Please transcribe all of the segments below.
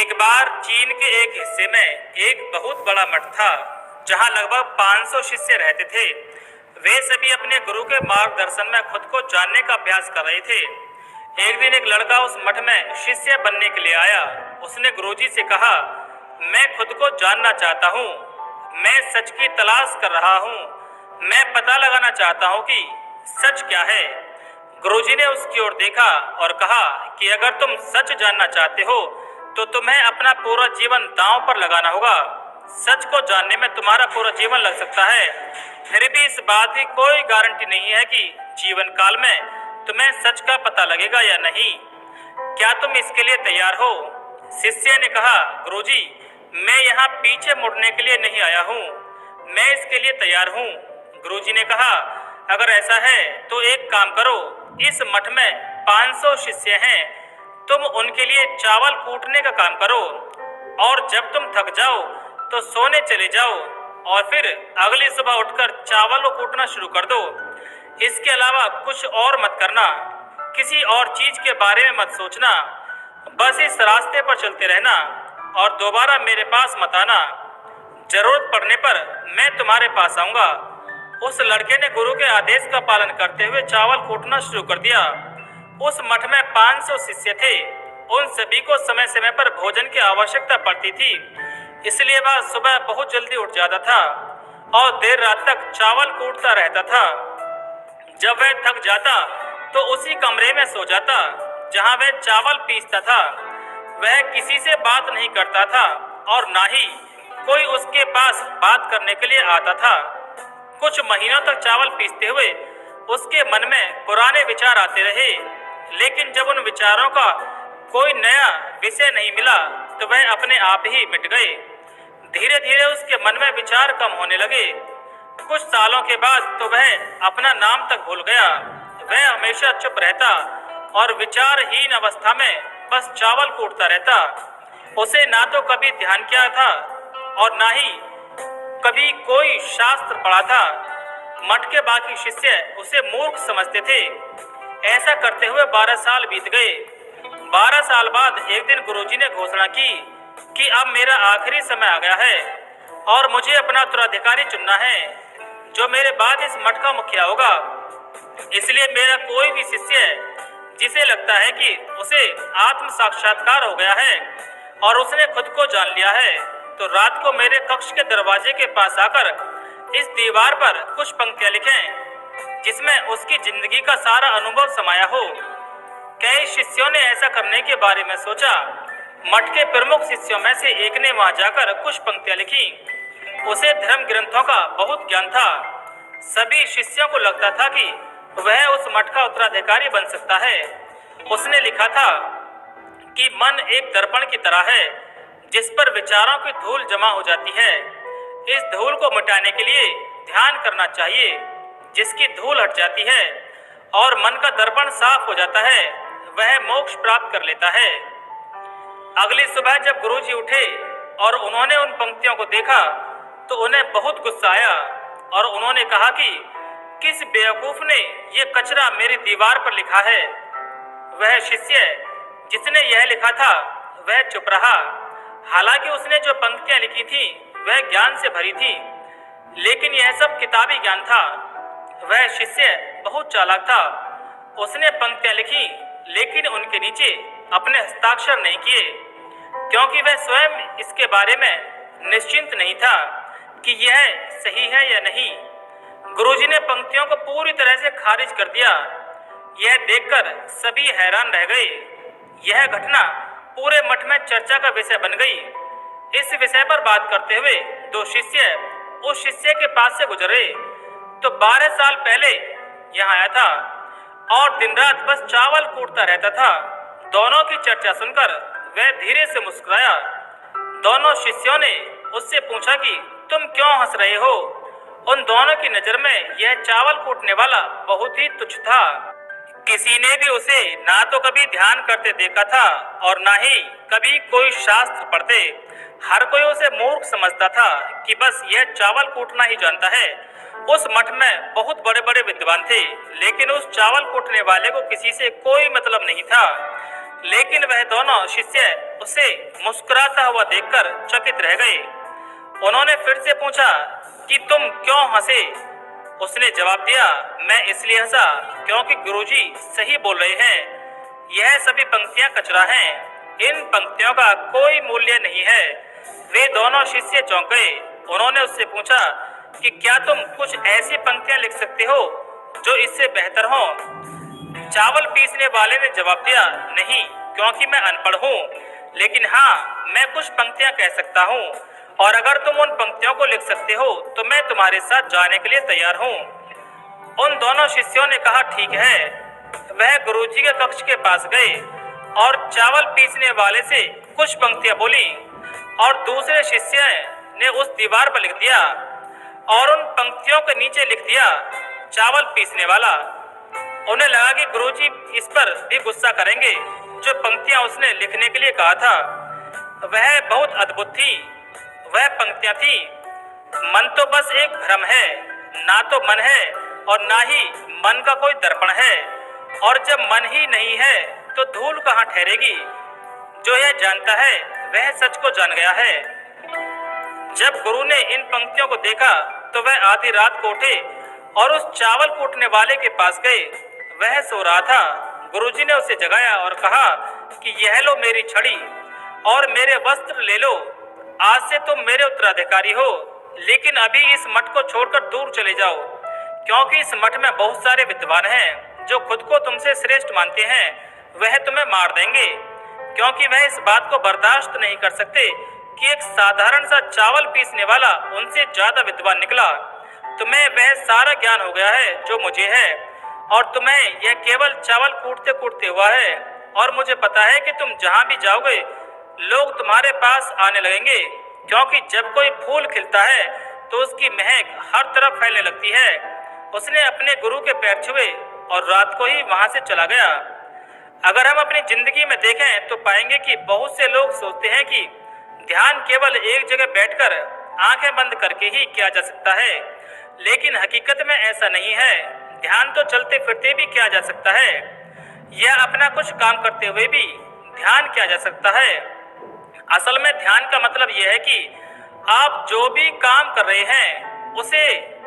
एक बार चीन के एक हिस्से में एक बहुत बड़ा मठ था जहां लगभग 500 शिष्य रहते थे। वे सभी अपने गुरु के मार्गदर्शन में खुद को जानने का अभ्यास कर रहे थे। एक दिन एक लड़का उस मठ में शिष्य बनने के लिए आया। उसने गुरुजी से कहा, मैं खुद को जानना चाहता हूँ, मैं सच की तलाश कर रहा हूँ, मैं पता लगाना चाहता हूँ कि सच क्या है। गुरुजी ने उसकी ओर देखा और कहा कि अगर तुम सच जानना चाहते हो तो तुम्हें अपना पूरा जीवन दांव पर लगाना होगा। सच को जानने में तुम्हारा पूरा जीवन लग सकता है, फिर भी इस बात की कोई गारंटी नहीं है कि जीवन काल में तुम्हें सच का पता लगेगा या नहीं। क्या तुम इसके लिए तैयार हो? शिष्य ने कहा, गुरुजी, मैं यहाँ पीछे मुड़ने के लिए नहीं आया हूँ, मैं इसके लिए तैयार हूँ। गुरुजी ने कहा, अगर ऐसा है तो एक काम करो, इस मठ में 500 शिष्य हैं, तुम उनके लिए चावल कूटने का काम करो और जब तुम थक जाओ तो सोने चले जाओ और फिर अगली सुबह उठकर चावल को कूटना शुरू कर दो। इसके अलावा कुछ और मत करना, किसी और चीज के बारे में मत सोचना, बस इस रास्ते पर चलते रहना और दोबारा मेरे पास मत आना। जरूरत पड़ने पर मैं तुम्हारे पास आऊंगा। उस लड़के ने गुरु के आदेश का पालन करते हुए चावल कूटना शुरू कर दिया। उस मठ में 500 शिष्य थे। उन सभी को समय समय पर भोजन की आवश्यकता पड़ती थी, इसलिए वह सुबह बहुत जल्दी उठ जाता था और देर रात तक चावल कूटता रहता था। जब वह थक जाता तो उसी कमरे में सो जाता जहां वह चावल पीसता था। वह किसी से बात नहीं करता था और ना ही कोई उसके पास बात करने के लिए आता था। कुछ महीनों तक चावल पीसते हुए उसके मन में पुराने विचार आते रहे, लेकिन जब उन विचारों का कोई नया विषय नहीं मिला तो वह अपने आप ही मिट गए। धीरे धीरे उसके मन में विचार कम होने लगे। कुछ सालों के बाद तो वह अपना नाम तक भूल गया। वह हमेशा चुप रहता और विचारहीन अवस्था में बस चावल कूटता रहता। उसे ना तो कभी ध्यान किया था और ना ही कभी कोई शास्त्र पढ़ा था। मठ के बाकी शिष्य उसे मूर्ख समझते थे। ऐसा करते हुए 12 साल बीत गए। 12 साल बाद एक दिन गुरुजी ने घोषणा की कि अब मेरा आखिरी समय आ गया है और मुझे अपना उत्तराधिकारी चुनना है जो मेरे बाद इस मठ का मुखिया होगा। इसलिए मेरा कोई भी शिष्य जिसे लगता है कि उसे आत्म साक्षात्कार हो गया है और उसने खुद को जान लिया है तो रात को मेरे कक्ष के दरवाजे के पास आकर इस दीवार पर कुछ पंक्तियां लिखें जिसमें उसकी जिंदगी का सारा अनुभव समाया हो। कई शिष्यों ने ऐसा करने के बारे में सोचा। मठ के प्रमुख शिष्यों में से एक ने वहां जाकर कुछ पंक्तियां लिखी। उसे धर्म ग्रंथों का बहुत ज्ञान था। सभी शिष्यों को लगता था कि वह उस मठ का उत्तराधिकारी बन सकता है। उसने लिखा था कि मन एक दर्पण की तरह है जिस पर विचारों की धूल जमा हो जाती है। इस धूल को मिटाने के लिए ध्यान करना चाहिए। जिसकी धूल हट जाती है और मन का दर्पण साफ हो जाता है, वह मोक्ष प्राप्त कर लेता है। अगली सुबह जब गुरुजी उठे और उन्होंने उन पंक्तियों को देखा तो उन्हें बहुत गुस्सा आया और उन्होंने कहा कि किस बेवकूफ ने ये कचरा मेरी दीवार पर लिखा है। वह शिष्य जिसने यह लिखा था वह चुप रहा। हालांकि उसने जो पंक्तियां लिखी थी वह ज्ञान से भरी थी, लेकिन यह सब किताबी ज्ञान था। वह शिष्य बहुत चालाक था। उसने पंक्तियां लिखी लेकिन उनके नीचे अपने हस्ताक्षर नहीं किए, क्योंकि वह स्वयं इसके बारे में निश्चिंत नहीं था कि यह सही है या नहीं। गुरुजी ने पंक्तियों को पूरी तरह से खारिज कर दिया। यह देखकर सभी हैरान रह गए। यह घटना पूरे मठ में चर्चा का विषय बन गई। इस विषय पर बात करते हुए दो शिष्य उस शिष्य के पास से गुजरे तो 12 साल पहले यहाँ आया था और दिन रात बस चावल कूटता रहता था। दोनों की चर्चा सुनकर वह धीरे से मुस्कुराया। दोनों शिष्यों ने उससे पूछा कि तुम क्यों हंस रहे हो। उन दोनों की नजर में यह चावल कूटने वाला बहुत ही तुच्छ था। किसी ने भी उसे ना तो कभी ध्यान करते देखा था और ना ही कभी कोई शास्त्र पढ़ते। हर कोई उसे मूर्ख समझता था कि बस यह चावल कूटना ही जानता है। उस मठ में बहुत बड़े बड़े विद्वान थे, लेकिन उस चावल कूटने वाले को किसी से कोई मतलब नहीं था। लेकिन वह दोनों शिष्य उसे मुस्कुराता हुआ देखकर चकित रह गए। उन्होंने फिर से पूछा कि तुम क्यों हंसे? उसने जवाब दिया, मैं इसलिए हंसा क्योंकि गुरुजी सही बोल रहे हैं। यह सभी पंक्तियां कचरा हैं। इन पंक्तियों का कोई मूल्य नहीं है। वे दोनों शिष्य चौंक गए। उन्होंने उससे पूछा कि क्या तुम कुछ ऐसी पंक्तियां लिख सकते हो जो इससे बेहतर हो? चावल पीसने वाले ने जवाब दिया, नहीं, क्योंकि मैं अनपढ़ हूँ, लेकिन हाँ, मैं कुछ पंक्तियां कह सकता हूँ, और अगर तुम उन पंक्तियों को लिख सकते हो तो मैं तुम्हारे साथ जाने के लिए तैयार हूँ। उन दोनों शिष्यों ने कहा, ठीक है। वह गुरुजी के कक्ष के पास गए और चावल पीसने वाले से कुछ पंक्तियां बोली और दूसरे शिष्य ने उस दीवार पर लिख दिया और उन पंक्तियों के नीचे लिख दिया, चावल पीसने वाला। उन्हें लगा कि गुरुजी इस पर भी गुस्सा करेंगे जो पंक्तियां उसने लिखने के लिए कहा था। वह बहुत अद्भुत थी। वह पंक्तियां थी, मन तो बस एक भ्रम है, ना तो मन है और ना ही मन का कोई दर्पण है, और जब मन ही नहीं है तो धूल कहाँ ठहरेगी। जो यह जानता है वह सच को जान गया है। जब गुरु ने इन पंक्तियों को देखा तो वह आधी रात को उठे और उस चावल कूटने वाले के पास गए। वह सो रहा था। गुरुजी ने उसे जगाया और कहा कि यह लो मेरी छड़ी और मेरे वस्त्र ले लो। आज से तुम मेरे उत्तराधिकारी हो, लेकिन अभी इस मठ को छोड़कर दूर चले जाओ, क्योंकि इस मठ में बहुत सारे विद्वान हैं जो खुद को तुमसे श्रेष्ठ मानते हैं। वह तुम्हें मार देंगे, क्योंकि वह इस बात को बर्दाश्त नहीं कर सकते कि एक साधारण सा चावल पीसने वाला उनसे ज्यादा विद्वान निकला। तुम्हें वह सारा ज्ञान हो गया है जो मुझे है, और तुम्हें यह केवल चावल कूटते कूटते हुआ है। और मुझे पता है कि तुम जहां भी जाओगे लोग तुम्हारे पास आने लगेंगे, क्योंकि जब कोई फूल खिलता है तो उसकी महक हर तरफ फैलने लगती है। उसने अपने गुरु के पैर छुए और रात को ही वहां से चला गया। अगर हम अपनी जिंदगी में देखें तो पाएंगे कि बहुत से लोग सोचते हैं कि ध्यान केवल एक जगह बैठकर आंखें बंद करके ही किया जा सकता है, लेकिन हकीकत में ऐसा नहीं है। ध्यान तो चलते फिरते भी किया जा सकता है, या अपना कुछ काम करते हुए भी ध्यान किया जा सकता है। असल में ध्यान का मतलब यह है कि आप जो भी काम कर रहे हैं उसे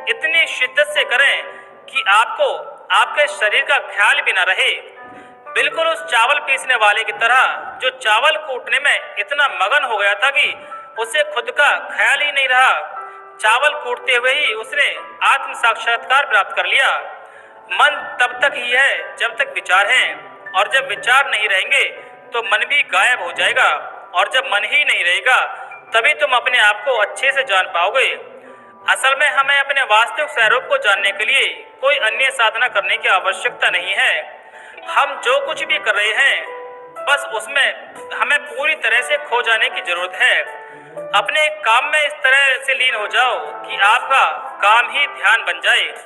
इतनी शिद्दत से करें कि आपको आपके शरीर का ख्याल भी न रहे। बिल्कुल उस चावल पीसने वाले की तरह जो चावल कूटने में इतना मगन हो गया था कि उसे खुद का ख्याल ही नहीं रहा। चावल कूटते हुए ही उसने आत्म साक्षात्कार प्राप्त कर लिया। मन तब तक ही है जब तक विचार हैं, और जब विचार नहीं रहेंगे तो मन भी गायब हो जाएगा, और जब मन ही नहीं रहेगा तभी तुम अपने आप को अच्छे से जान पाओगे। असल में हमें अपने वास्तविक स्वरूप को जानने के लिए कोई अन्य साधना करने की आवश्यकता नहीं है। हम जो कुछ भी कर रहे हैं बस उसमें हमें पूरी तरह से खो जाने की जरूरत है। अपने काम में इस तरह से लीन हो जाओ कि आपका काम ही ध्यान बन जाए।